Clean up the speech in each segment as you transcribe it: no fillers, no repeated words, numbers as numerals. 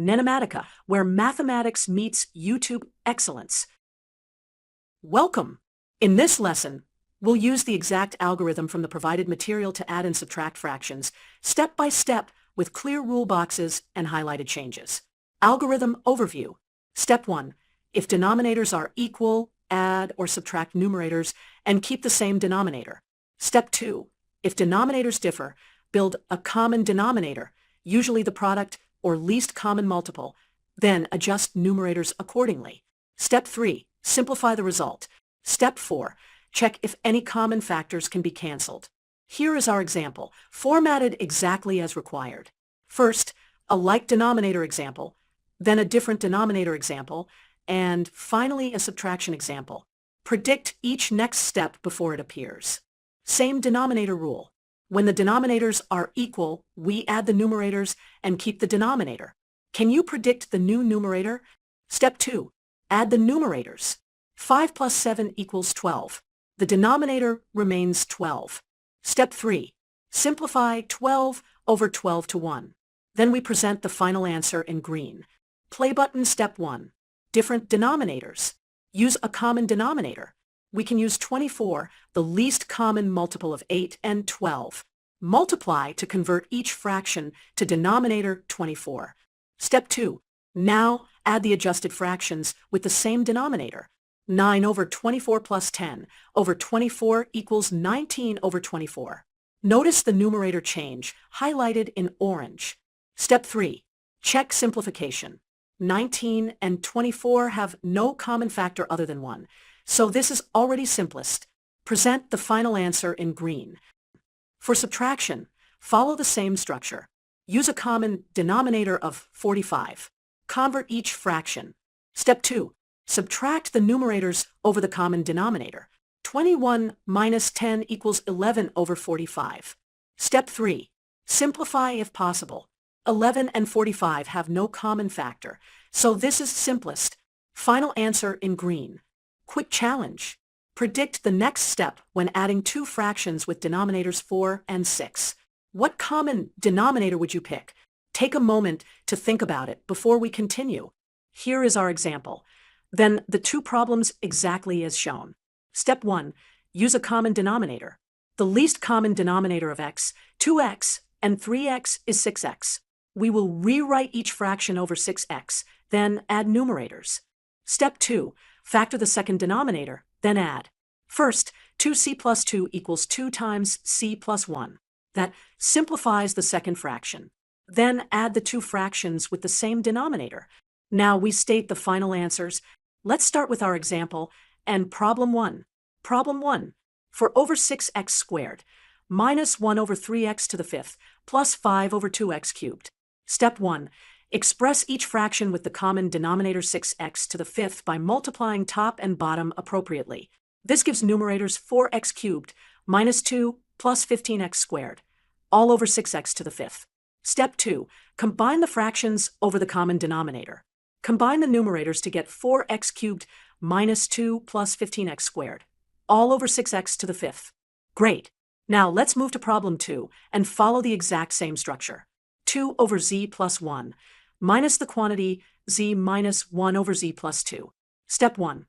NENOMATICA, where mathematics meets YouTube excellence. Welcome! In this lesson, we'll use the exact algorithm from the provided material to add and subtract fractions, step by step, with clear rule boxes and highlighted changes. Algorithm overview. Step 1. If denominators are equal, add or subtract numerators and keep the same denominator. Step 2. If denominators differ, build a common denominator, usually the product or least common multiple, then adjust numerators accordingly. Step 3. Simplify the result. Step 4. Check if any common factors can be cancelled. Here is our example, formatted exactly as required. First, a like denominator example, then a different denominator example, and finally a subtraction example. Predict each next step before it appears. Same denominator rule. When the denominators are equal, we add the numerators and keep the denominator. Can you predict the new numerator? Step 2. Add the numerators. 5 plus 7 equals 12. The denominator remains 12. Step 3. Simplify 12 over 12 to 1. Then we present the final answer in green. Play button. Step 1. Different denominators. Use a common denominator. We can use 24, the least common multiple of 8 and 12. Multiply to convert each fraction to denominator 24. Step 2. Now add the adjusted fractions with the same denominator. 9 over 24 plus 10 over 24 equals 19 over 24. Notice the numerator change, highlighted in orange. Step 3. Check simplification. 19 and 24 have no common factor other than 1. So this is already simplest. Present the final answer in green. For subtraction, follow the same structure. Use a common denominator of 45. Convert each fraction. Step 2. Subtract the numerators over the common denominator. 21 minus 10 equals 11 over 45. Step 3. Simplify if possible. 11 and 45 have no common factor, so this is simplest. Final answer in green. Quick challenge. Predict the next step when adding two fractions with denominators 4 and 6. What common denominator would you pick? Take a moment to think about it before we continue. Here is our example. Then the two problems exactly as shown. Step 1. Use a common denominator. The least common denominator of x, 2x, and 3x is 6x. We will rewrite each fraction over 6x, then add numerators. Step 2. Factor the second denominator, then add. First, 2c plus 2 equals 2 times c plus 1. That simplifies the second fraction. Then add the two fractions with the same denominator. Now we state the final answers. Let's start with our example and problem 1. Problem 1. For over 6x squared, minus 1 over 3x to the fifth, plus 5 over 2x cubed. Step 1. Express each fraction with the common denominator 6x to the fifth by multiplying top and bottom appropriately. This gives numerators 4x cubed minus 2 plus 15x squared, all over 6x to the fifth. Step 2. Combine the fractions over the common denominator. Combine the numerators to get 4x cubed minus 2 plus 15x squared, all over 6x to the fifth. Great. Now let's move to problem 2 and follow the exact same structure. 2 over z plus 1 minus the quantity z minus 1 over z plus 2. Step 1.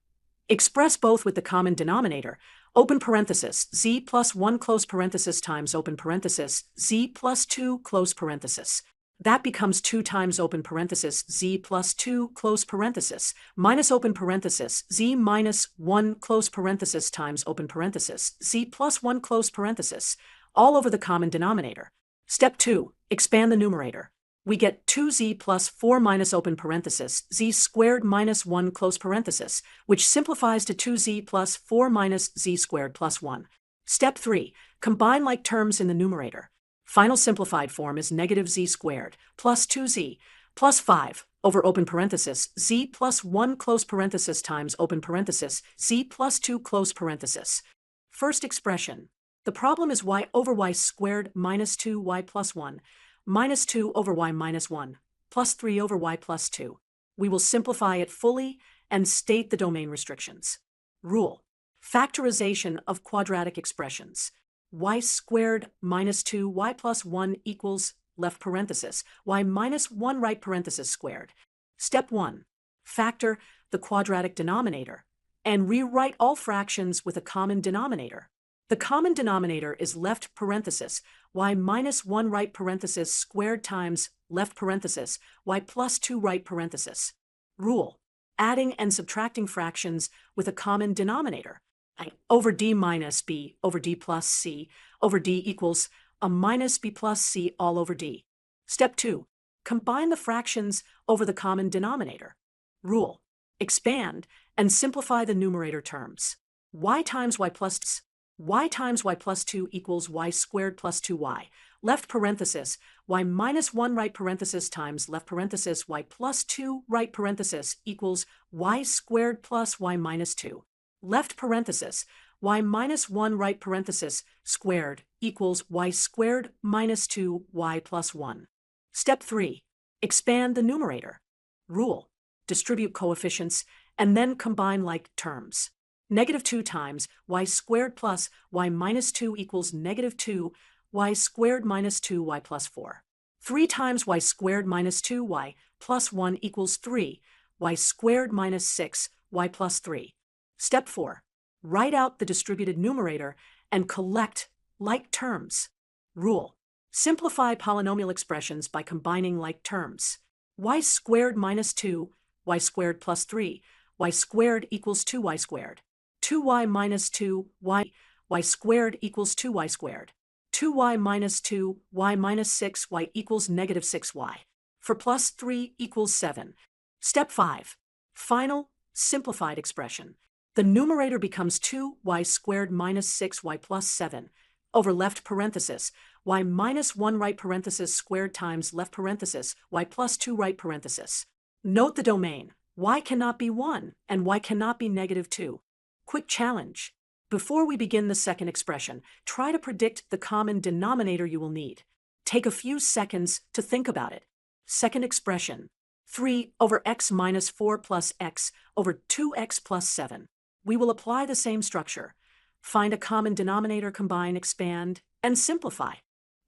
Express both with the common denominator. Open parenthesis, z plus 1 close parenthesis times open parenthesis, z plus 2 close parenthesis. That becomes 2 times open parenthesis, z plus 2 close parenthesis, minus open parenthesis, z minus 1 close parenthesis times open parenthesis, z plus 1 close parenthesis, all over the common denominator. Step 2. Expand the numerator. We get 2z plus 4 minus open parenthesis, z squared minus 1 close parenthesis, which simplifies to 2z plus 4 minus z squared plus 1. Step 3. Combine like terms in the numerator. Final simplified form is negative z squared plus 2z plus 5 over open parenthesis, z plus 1 close parenthesis times open parenthesis, z plus 2 close parenthesis. First expression. The problem is y over y squared minus 2y plus 1. Minus 2 over y minus 1, plus 3 over y plus 2. We will simplify it fully and state the domain restrictions. Rule. Factorization of quadratic expressions. Y squared minus 2y plus 1 equals left parenthesis, y minus 1 right parenthesis squared. Step 1. Factor the quadratic denominator and rewrite all fractions with a common denominator. The common denominator is left parenthesis, y minus 1 right parenthesis squared times left parenthesis, y plus 2 right parenthesis. Rule: adding and subtracting fractions with a common denominator. I over d minus b over d plus c over d equals a minus b plus c all over d. Step 2. Combine the fractions over the common denominator. Rule: expand and simplify the numerator terms. Y times y plus 2 equals y squared plus 2y. Left parenthesis, y minus 1 right parenthesis times left parenthesis y plus 2 right parenthesis equals y squared plus y minus 2. Left parenthesis, y minus 1 right parenthesis squared equals y squared minus 2y plus 1. Step 3. Expand the numerator. Rule: distribute coefficients and then combine like terms. Negative 2 times y squared plus y minus 2 equals negative 2 y squared minus 2y plus 4. 3 times y squared minus 2y plus 1 equals 3 y squared minus 6 y plus 3. Step 4. Write out the distributed numerator and collect like terms. Rule: simplify polynomial expressions by combining like terms. Y squared minus 2, y squared plus 3, y squared equals 2y squared. 2y minus 2, y squared equals 2y squared. 2y minus 2, y minus 6, y equals negative 6y. For plus 3 equals 7. Step 5. Final, simplified expression. The numerator becomes 2y squared minus 6y plus 7 over left parenthesis, y minus 1 right parenthesis squared times left parenthesis, y plus 2 right parenthesis. Note the domain. Y cannot be 1 and y cannot be negative 2. Quick challenge. Before we begin the second expression, try to predict the common denominator you will need. Take a few seconds to think about it. Second expression: 3 over x minus 4 plus x over 2x plus 7. We will apply the same structure. Find a common denominator, combine, expand, and simplify.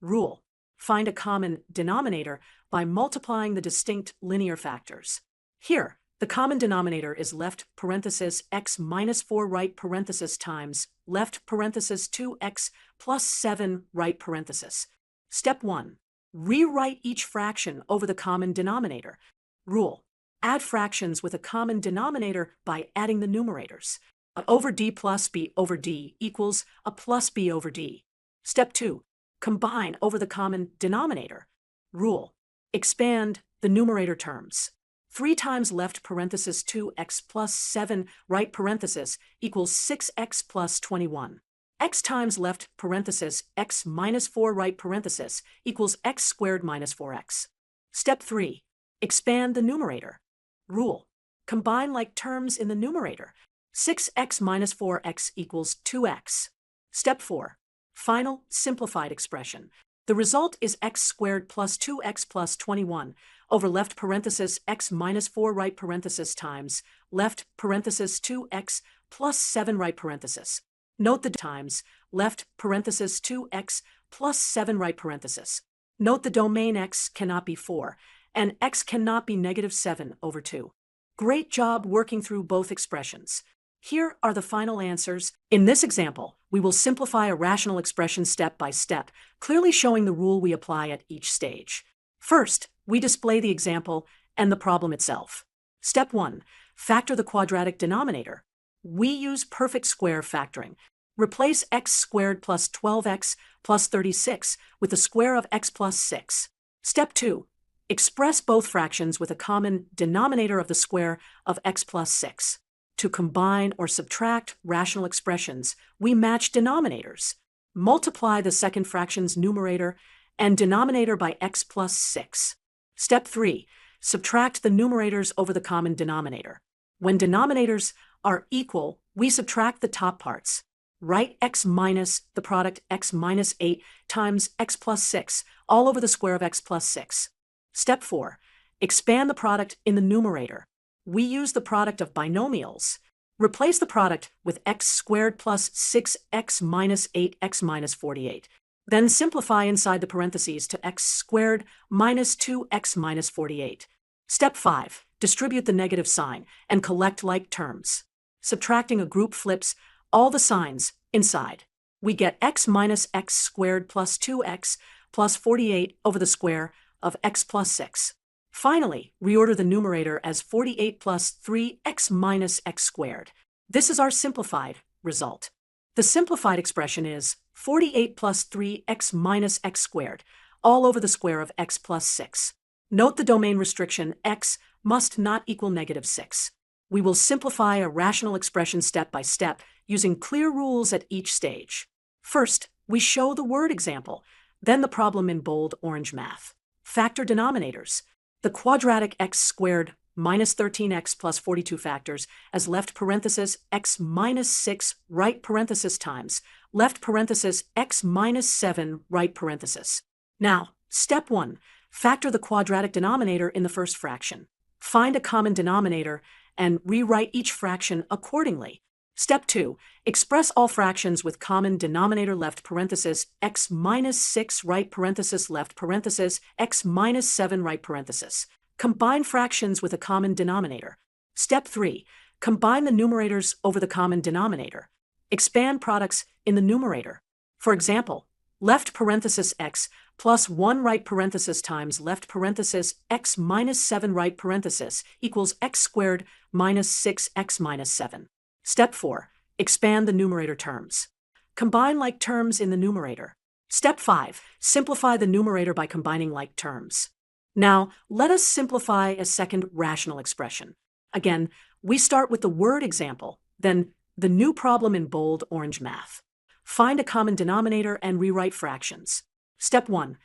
Rule: find a common denominator by multiplying the distinct linear factors. Here, the common denominator is left parenthesis x minus 4 right parenthesis times left parenthesis 2x plus 7 right parenthesis. Step 1. Rewrite each fraction over the common denominator. Rule: add fractions with a common denominator by adding the numerators. A over d plus b over d equals a plus b over d. Step 2. Combine over the common denominator. Rule: expand the numerator terms. 3 times left parenthesis 2x plus 7 right parenthesis equals 6x plus 21. X times left parenthesis x minus 4 right parenthesis equals x squared minus 4x. Step 3. Expand the numerator. Rule: combine like terms in the numerator. 6x minus 4x equals 2x. Step 4. Final, simplified expression. The result is x squared plus 2x plus 21 over left parenthesis x minus 4 right parenthesis times left parenthesis 2x plus 7 right parenthesis. Note the times left parenthesis 2x plus 7 right parenthesis. Note the domain x cannot be 4 and x cannot be negative 7 over 2. Great job working through both expressions. Here are the final answers. In this example, we will simplify a rational expression step by step, clearly showing the rule we apply at each stage. First, we display the example and the problem itself. Step 1. Factor the quadratic denominator. We use perfect square factoring. Replace x squared plus 12x plus 36 with the square of x plus 6. Step 2. Express both fractions with a common denominator of the square of x plus 6. To combine or subtract rational expressions, we match denominators. Multiply the second fraction's numerator and denominator by x plus 6. Step 3. Subtract the numerators over the common denominator. When denominators are equal, we subtract the top parts. Write x minus the product x minus 8 times x plus 6 all over the square of x plus 6. Step 4. Expand the product in the numerator. We use the product of binomials. Replace the product with x squared plus 6x minus 8x minus 48. Then simplify inside the parentheses to x squared minus 2x minus 48. Step 5. Distribute the negative sign and collect like terms. Subtracting a group flips all the signs inside. We get x minus x squared plus 2x plus 48 over the square of x plus 6. Finally, reorder the numerator as 48 plus 3x minus x squared. This is our simplified result. The simplified expression is 48 plus 3x minus x squared, all over the square of x plus 6. Note the domain restriction x must not equal negative 6. We will simplify a rational expression step by step using clear rules at each stage. First, we show the word example, then the problem in bold orange math. Factor denominators. The quadratic x squared minus 13x plus 42 factors as left parenthesis x minus 6 right parenthesis times left parenthesis x minus 7 right parenthesis. Now, step 1. Factor the quadratic denominator in the first fraction. Find a common denominator and rewrite each fraction accordingly. Step 2. Express all fractions with common denominator left parenthesis x minus 6 right parenthesis left parenthesis x minus 7 right parenthesis. Combine fractions with a common denominator. Step 3. Combine the numerators over the common denominator. Expand products in the numerator. For example, left parenthesis x plus 1 right parenthesis times left parenthesis x minus 7 right parenthesis equals x squared minus 6x minus 7. Step 4. Expand the numerator terms. Combine like terms in the numerator. Step 5. Simplify the numerator by combining like terms. Now, let us simplify a second rational expression. Again, we start with the word example, then the new problem in bold orange math. Find a common denominator and rewrite fractions. Step 1.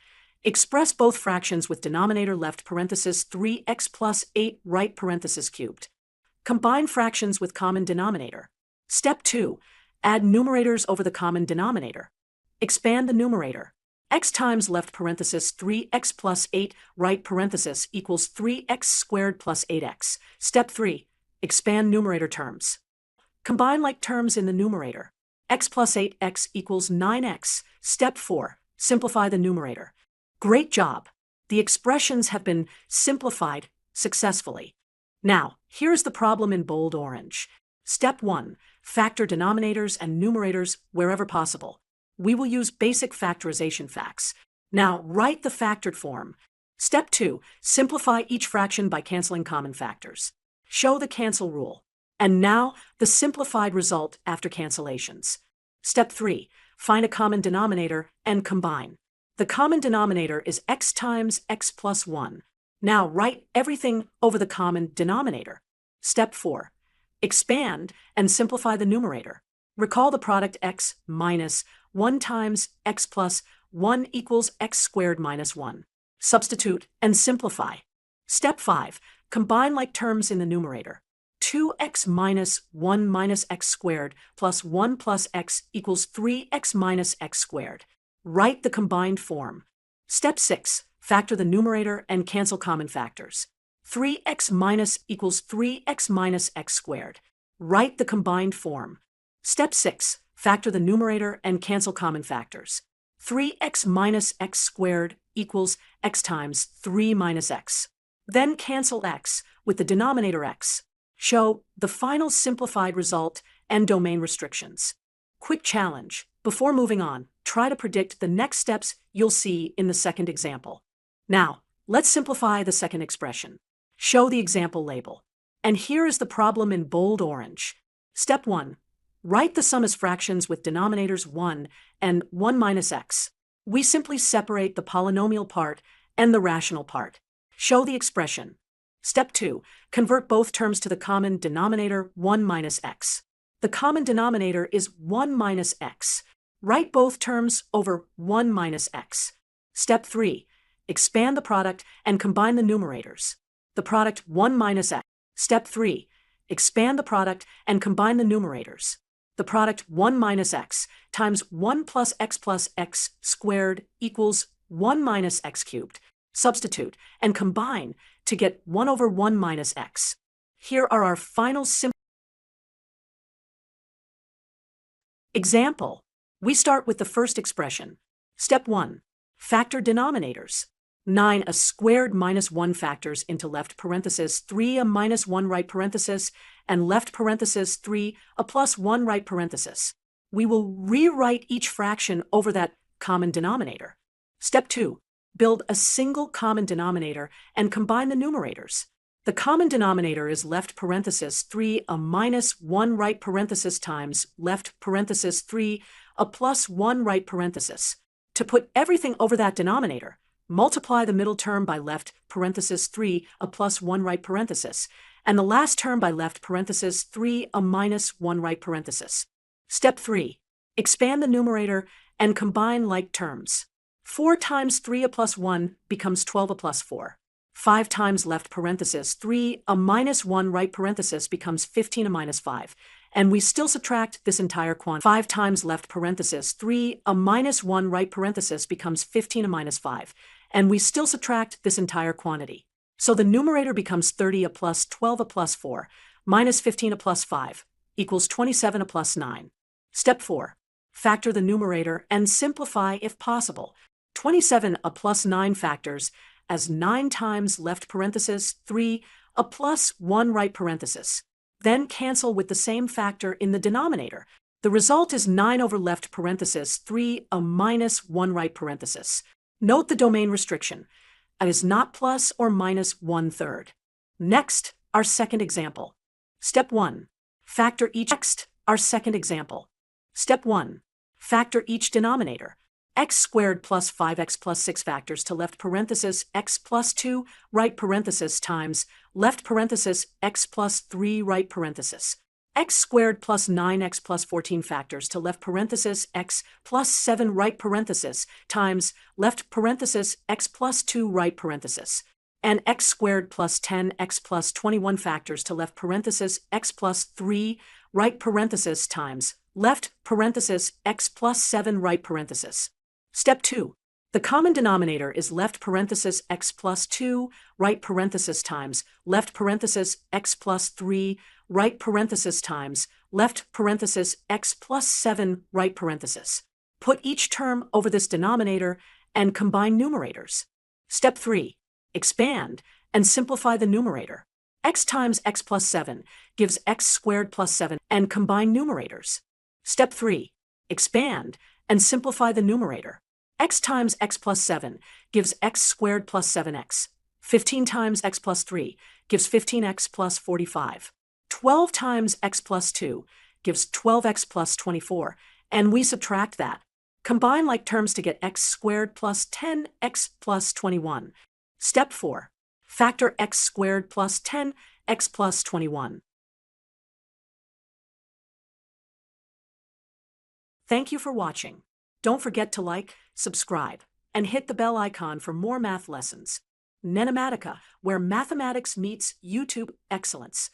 Express both fractions with denominator left parenthesis 3x plus 8 right parenthesis cubed. Combine fractions with common denominator. Step 2. Add numerators over the common denominator. Expand the numerator. X times left parenthesis 3x plus 8 right parenthesis equals 3x squared plus 8x. Step 3. Expand numerator terms. Combine like terms in the numerator. X plus 8x equals 9x. Step 4. Simplify the numerator. Great job! The expressions have been simplified successfully. Now, here's the problem in bold orange. Step 1. Factor denominators and numerators wherever possible. We will use basic factorization facts. Now, write the factored form. Step 2. Simplify each fraction by canceling common factors. Show the cancel rule. And now, the simplified result after cancellations. Step 3. Find a common denominator and combine. The common denominator is x times x plus 1. Now write everything over the common denominator. Step 4. Expand and simplify the numerator. Recall the product x minus 1 times x plus 1 equals x squared minus 1. Substitute and simplify. Step 5. Combine like terms in the numerator. 2x minus 1 minus x squared plus 1 plus x equals 3x minus x squared. Write the combined form. Step 6. Factor the numerator and cancel common factors. 3x minus equals 3x minus x squared. Write the combined form. Step 6. Factor the numerator and cancel common factors. 3x minus x squared equals x times 3 minus x. Then cancel x with the denominator x. Show the final simplified result and domain restrictions. Quick challenge. Before moving on, try to predict the next steps you'll see in the second example. Now, let's simplify the second expression. Show the example label. And here is the problem in bold orange. Step 1. Write the sum as fractions with denominators 1 and 1 minus x. We simply separate the polynomial part and the rational part. Show the expression. Step 2. Convert both terms to the common denominator 1 minus x. The common denominator is 1 minus x. Write both terms over 1 minus x. Step 3. Expand the product and combine the numerators. The product 1 minus x. Step 3. Expand the product and combine the numerators. The product 1 minus x times 1 plus x squared equals 1 minus x cubed. Substitute and combine to get 1 over 1 minus x. Here are our final simple example. We start with the first expression. Step 1. Factor denominators. 9a squared minus 1 factors into left parenthesis 3a minus 1 right parenthesis and left parenthesis 3a plus 1 right parenthesis. We will rewrite each fraction over that common denominator. Step 2. Build a single common denominator and combine the numerators. The common denominator is left parenthesis 3a minus 1 right parenthesis times left parenthesis 3a plus 1 right parenthesis. To put everything over that denominator, multiply the middle term by left parenthesis 3a plus 1 right parenthesis, and the last term by left parenthesis 3a minus 1 right parenthesis. Step 3. Expand the numerator and combine like terms. 4 times 3a plus 1 becomes 12a plus 4. 5 times left parenthesis 3a minus 1 right parenthesis becomes 15a minus 5. And we still subtract this entire quantity. 5 times left parenthesis 3a minus 1 right parenthesis becomes 15a minus 5. And we still subtract this entire quantity. So the numerator becomes 30a plus 12a plus 4 minus 15a plus 5 equals 27a plus 9. Step 4. Factor the numerator and simplify if possible. 27a plus 9 factors as 9 times left parenthesis 3a plus 1 right parenthesis. Then cancel with the same factor in the denominator. The result is 9 over left parenthesis 3a minus 1 right parenthesis. Note the domain restriction. It is not plus or minus 1/3. Next, our second example. Step 1. Factor each. Next, our second example. Step 1. Factor each denominator. X squared plus 5x plus 6 factors to left parenthesis x plus 2 right parenthesis times left parenthesis x plus 3 right parenthesis. X squared plus 9x plus 14 factors to left parenthesis x plus 7 right parenthesis times left parenthesis x plus 2 right parenthesis. And x squared plus 10x plus 21 factors to left parenthesis x plus 3 right parenthesis times left parenthesis x plus 7 right parenthesis. Step 2. The common denominator is left parenthesis x plus 2 right parenthesis times left parenthesis x plus 3 right parenthesis times left parenthesis x plus 7 right parenthesis. Put each term over this denominator and combine numerators. Step 3. Expand and simplify the numerator. X times x plus 7 gives x squared plus 7 and combine numerators. Step 3. Expand and simplify the numerator. X times x plus 7 gives x squared plus 7x. 15 times x plus 3 gives 15x plus 45. 12 times x plus 2 gives 12x plus 24, and we subtract that. Combine like terms to get x squared plus 10x plus 21. Step 4. Factor x squared plus 10x plus 21. Thank you for watching. Don't forget to like, subscribe, and hit the bell icon for more math lessons. NENOMATICA, where mathematics meets YouTube excellence.